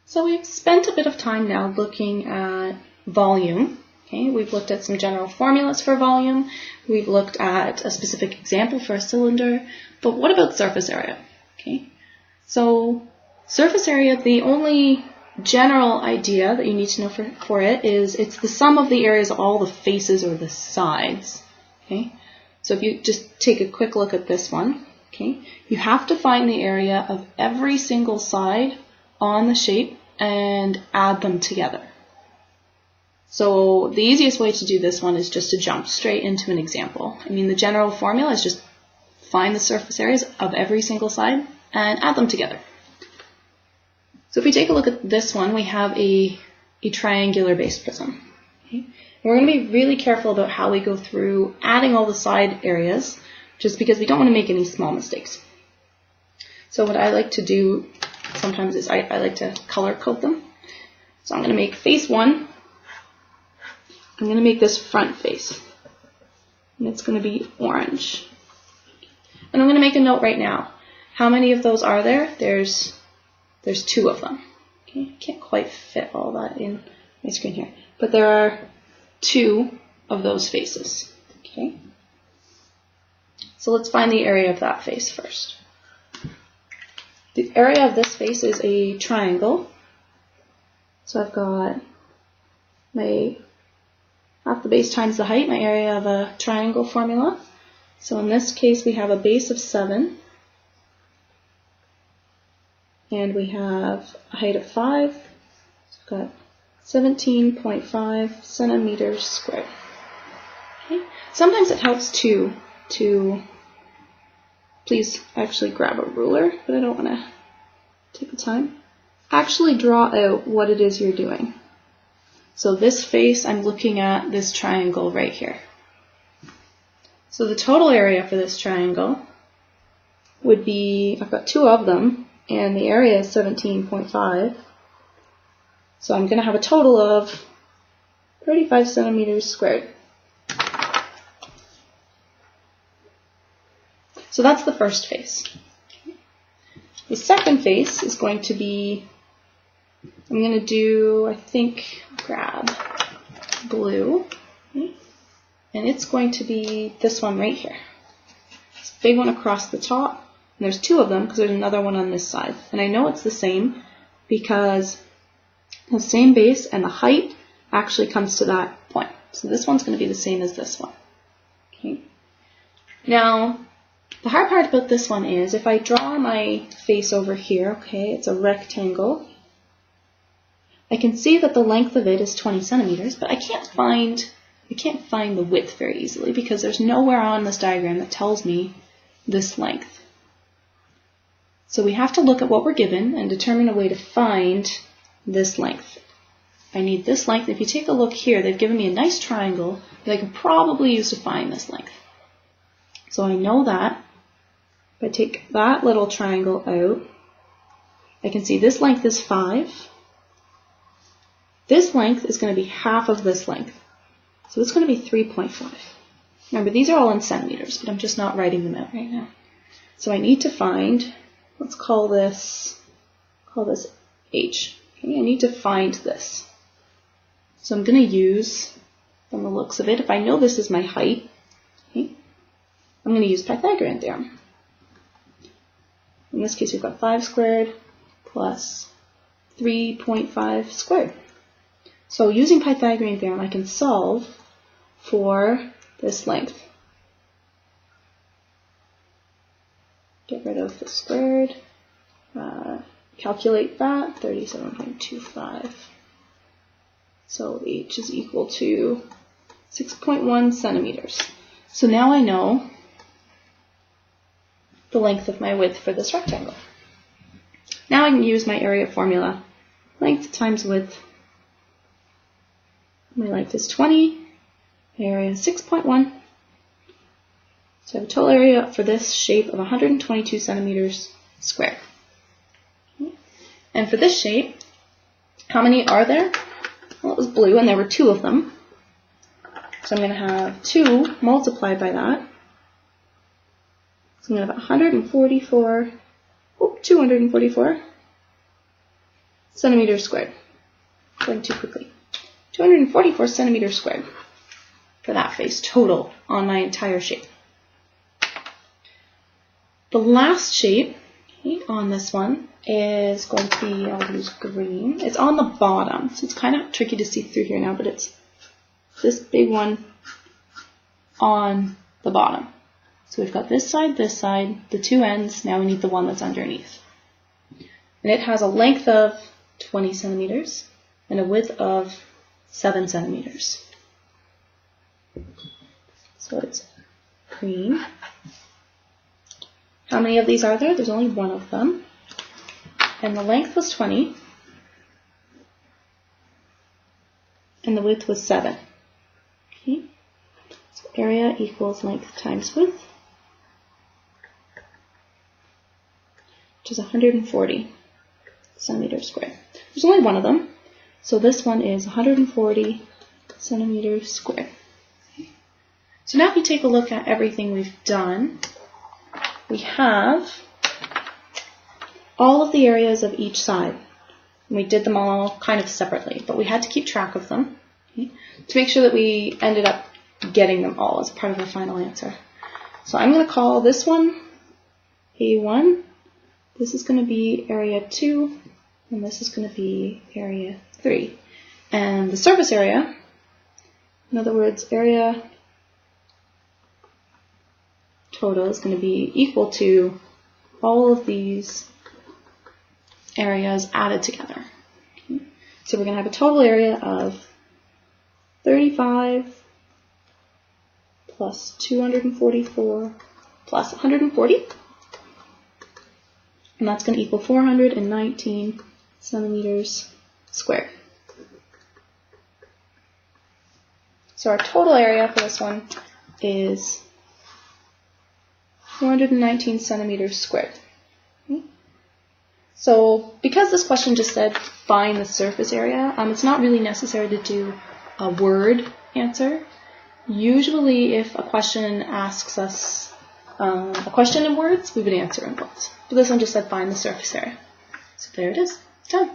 So we've spent a bit of time now looking at volume. Okay, we've looked at some general formulas for volume. We've looked at a specific example for a cylinder. But what about surface area? Okay, so surface area, the only general idea that you need to know for it is it's the sum of the areas of all the faces or the sides. Okay, so if you just take a quick look at this one, okay, you have to find the area of every single side on the shape and add them together. So the easiest way to do this one is just to jump straight into an example. I mean, the general formula is just find the surface areas of every single side and add them together. So if we take a look at this one, we have a triangular base prism. Okay? And we're going to be really careful about how we go through adding all the side areas, just because we don't want to make any small mistakes. So what I like to do sometimes is I like to color code them. So I'm going to make face 1. I'm going to make this front face, and it's going to be orange. And I'm going to make a note right now. How many of those are there? There's 2 of them. Okay, I can't quite fit all that in my screen here, but there are 2 of those faces. Okay, so let's find the area of that face first. The area of this face is a triangle. So I've got my half the base times the height, my area of a triangle formula. So in this case, we have a base of 7, and we have a height of 5. So we've got 17.5 centimeters squared. Okay. Sometimes it helps to please actually grab a ruler, but I don't want to take the time. Actually draw out what it is you're doing. So this face, I'm looking at this triangle right here. So the total area for this triangle would be, I've got 2 of them, and the area is 17.5. So I'm going to have a total of 35 centimeters squared. So that's the first face. The second face is going to be, I'm going to do, I think, grab blue, okay, and it's going to be this one right here. This big one across the top, and there's 2 of them because there's another one on this side. And I know it's the same because the same base and the height actually comes to that point. So this one's going to be the same as this one. Okay. Now, the hard part about this one is if I draw my face over here, okay, it's a rectangle. I can see that the length of it is 20 centimeters, but I can't find the width very easily because there's nowhere on this diagram that tells me this length. So we have to look at what we're given and determine a way to find this length. I need this length. If you take a look here, they've given me a nice triangle that I could probably use to find this length. So I know that if I take that little triangle out, I can see this length is 5. This length is going to be half of this length. So it's going to be 3.5. Remember, these are all in centimeters, but I'm just not writing them out right now. So I need to find, let's call this H. Okay, I need to find this. So I'm going to use, from the looks of it, if I know this is my height, okay, I'm going to use Pythagorean theorem. In this case, we've got 5 squared plus 3.5 squared. So using Pythagorean theorem, I can solve for this length. Get rid of the squared, calculate that, 37.25. So H is equal to 6.1 centimeters. So now I know the length of my width for this rectangle. Now I can use my area formula, length times width. My length is 20, my area is 6.1. So I have a total area for this shape of 122 centimeters squared. Okay. And for this shape, how many are there? Well, it was blue and there were 2 of them. So I'm going to have 2 multiplied by that. So I'm going to have 244 centimeters squared. Going too quickly. 244 centimeters squared for that face total on my entire shape. The last shape on this one is going to be, I'll use green. It's on the bottom, so it's kind of tricky to see through here now, but it's this big one on the bottom. So we've got this side, the two ends. Now we need the one that's underneath. And it has a length of 20 centimeters and a width of 7 centimeters. So it's green. How many of these are there? There's only one of them. And the length was 20. And the width was 7. Okay. So area equals length times width, which is 140 centimeters squared. There's only one of them. So this one is 140 centimeters squared. Okay. So now if you take a look at everything we've done, we have all of the areas of each side. And we did them all kind of separately, but we had to keep track of them, okay, to make sure that we ended up getting them all as part of our final answer. So I'm going to call this one A1. This is going to be area 2, and this is going to be area 3. And the surface area, in other words, area total is going to be equal to all of these areas added together. Okay. So we're going to have a total area of 35 plus 244 plus 140. And that's going to equal 419 centimeters squared. So our total area for this one is 419 centimeters squared. Okay. So because this question just said find the surface area, it's not really necessary to do a word answer. Usually if a question asks us a question in words, we would answer in words. But this one just said find the surface area. So there it is. It's done.